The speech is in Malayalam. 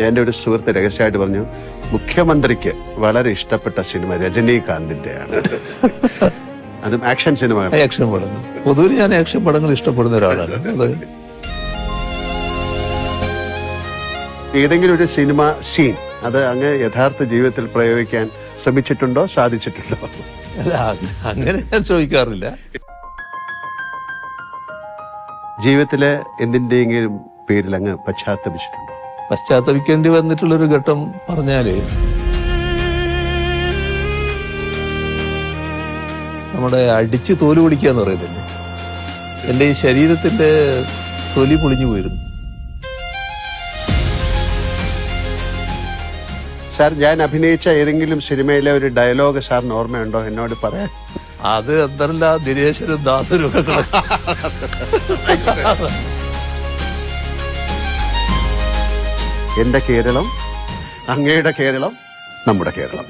എൻ്റെ ഒരു സുഹൃത്ത് രഹസ്യമായിട്ട് പറഞ്ഞു, മുഖ്യമന്ത്രിക്ക് വളരെ ഇഷ്ടപ്പെട്ട സിനിമ രജനീകാന്തിന്റെയാണ്. അതും ആക്ഷൻ സിനിമകൾ. ആക്ഷൻ പടങ്ങൾ പൊതുവിൽ ഞാൻ ആക്ഷൻ പടങ്ങൾ ഇഷ്ടപ്പെടുന്ന ഒരാളാണ്. അത് ഏതെങ്കിലും ഒരു സിനിമ സീൻ അത് അങ്ങ് യഥാർത്ഥ ജീവിതത്തിൽ പ്രയോഗിക്കാൻ ശ്രമിച്ചിട്ടുണ്ടോ, സാധിച്ചിട്ടുണ്ടോ? അല്ല, അങ്ങനെ ഞാൻ ചോദിക്കാറില്ല. ജീവിതത്തിലെ എന്തിന്റെയെങ്കിലും പേരിൽ അങ്ങ് പശ്ചാത്തപിച്ചിട്ടുണ്ടോ? പശ്ചാത്തപിക്കേണ്ടി വന്നിട്ടുള്ളൊരു ഘട്ടം പറഞ്ഞാല്, നമ്മുടെ അടിച്ച് തോല് പൊടിക്കുക എന്ന് പറയുന്നില്ലേ, എൻ്റെ ഈ ശരീരത്തിന്റെ തൊലി പൊളിഞ്ഞു പോയിരുന്നു. സാർ, ഞാൻ അഭിനയിച്ച ഏതെങ്കിലും സിനിമയിലെ ഒരു ഡയലോഗ് സാറിന് ഓർമ്മയുണ്ടോ എന്നോട് പറയാൻ? അത് എന്തല്ല ദിനേശനും ദാസനും ഒക്കെ എന്റെ കേരളം, അങ്ങയുടെ കേരളം, നമ്മുടെ കേരളം.